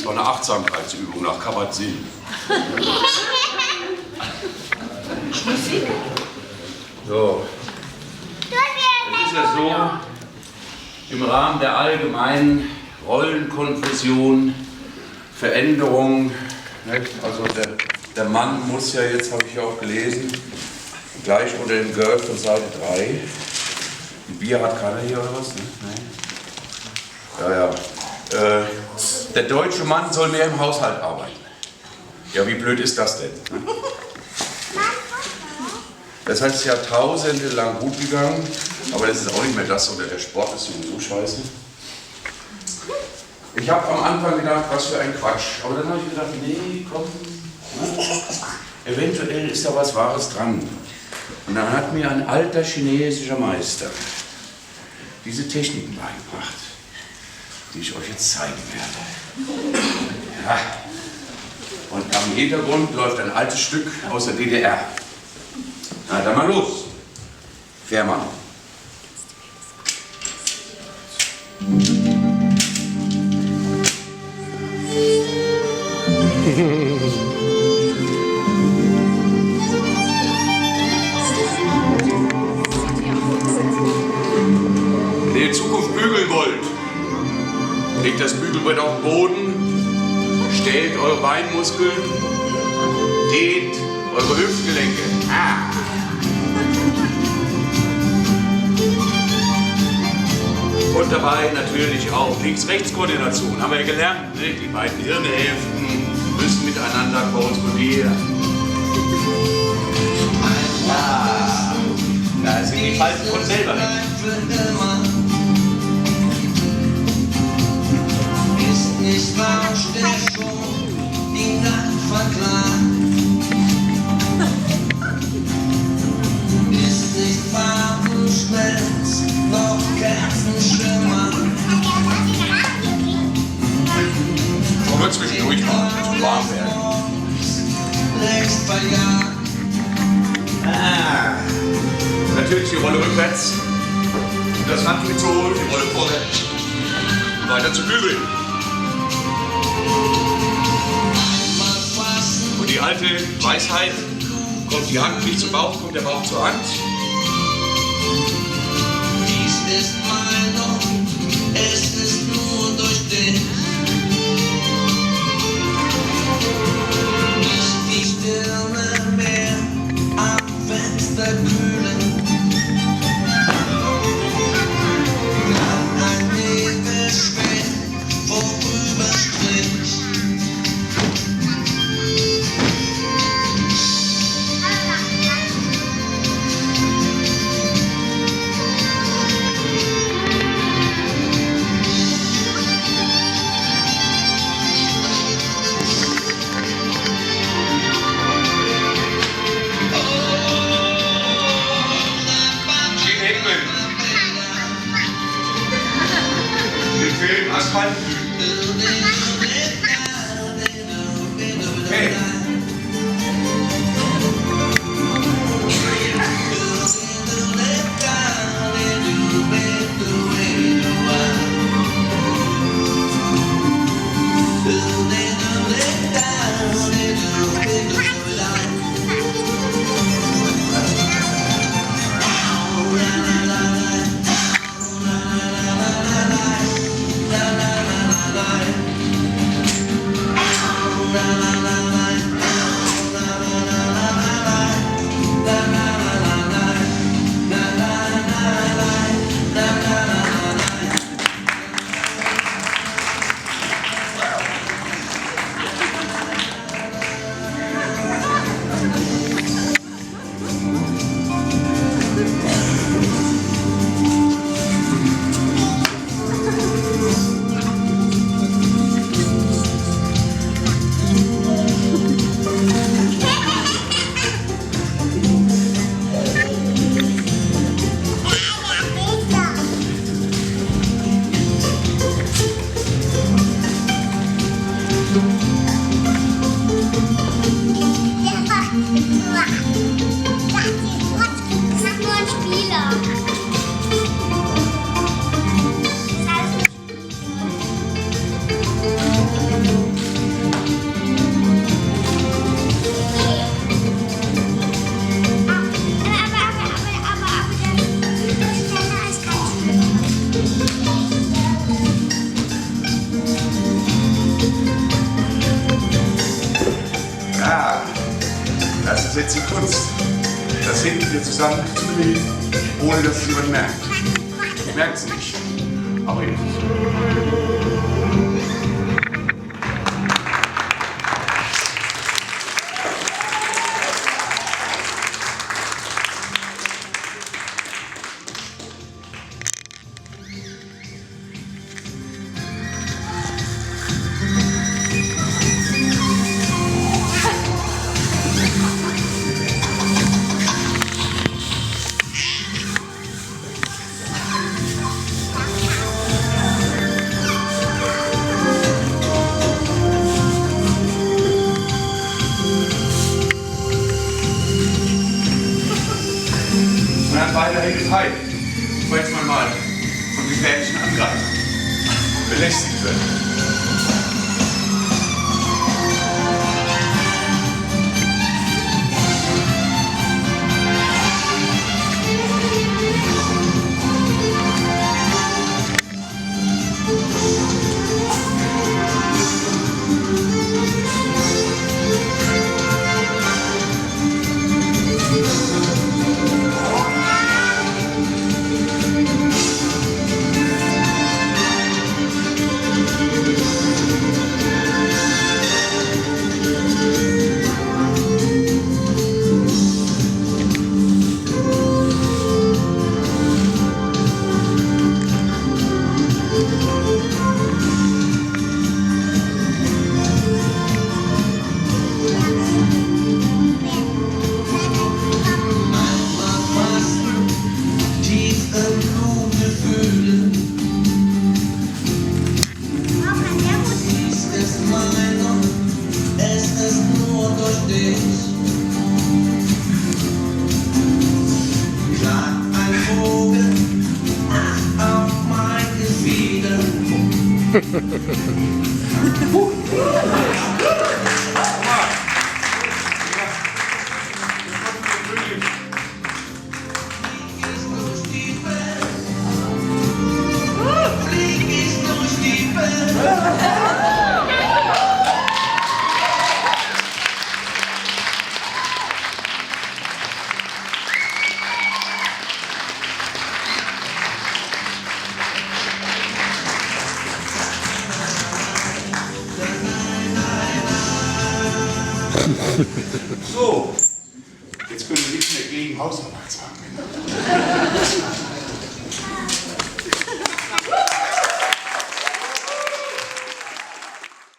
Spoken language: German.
Das war eine Achtsamkeitsübung nach Kabat-Zinn. So. Es ist ja so, im Rahmen der allgemeinen Rollenkonfusion, Veränderung, nicht? Also der Mann muss ja jetzt, habe ich ja auch gelesen, gleich unter dem Girl von Seite 3. Ein Bier hat keiner hier oder was? Ne? Nein. Ja, ja. Der deutsche Mann soll mehr im Haushalt arbeiten. Ja, wie blöd ist das denn? Ne? Das heißt, es ist Jahrtausende lang gut gegangen, aber das ist auch nicht mehr das, oder der Sport ist sowieso scheiße. Ich habe am Anfang gedacht, was für ein Quatsch, aber dann habe ich gedacht, nee, komm, ne? Eventuell ist da was Wahres dran. Und dann hat mir ein alter chinesischer Meister diese Techniken beigebracht, die ich euch jetzt zeigen werde. Ja. Und am Hintergrund läuft ein altes Stück aus der DDR. Na, dann mal los. Fährmann. Wenn ihr in Zukunft bügeln wollt, legt das Bügelbrett auf den Boden, stellt eure Beinmuskeln, dehnt eure Hüftgelenke. Und dabei natürlich auch Links-Rechts-Koordination. Haben wir ja gelernt, ne? Die beiden Hirnhälften müssen miteinander korrespondieren. Da sind die Falten von selber weg. Ist nicht wahr, steht schon die Nacht verklagt. Ist nicht wahr, du schmelzt noch Kerzenschimmer. Wollen wir zwischendurch mal zum warm werden? Längst verjagt. Natürlich die Rolle rückwärts. Und das Handtuch zu holen, die Rolle vorwärts. Und weiter zu bügeln. Und die alte Weisheit, kommt die Hand nicht zum Bauch, kommt der Bauch zur Hand. Dies ist Meinung, es ist nur durch dich. Nicht die Stirne mehr am Fenster kühlen. Kann ein Nebel schwer vorüberstrich. Asphalt. Hey. ist jetzt die Kunst, das hinten hier zusammenzulegen, ohne dass es jemand merkt. Merkt es nicht, aber eben. Weiterhin gefeit, falls man mal von gefährlichen Angreifern belästigt wird. So, jetzt können wir nicht mehr gegen Hausarbeit sagen.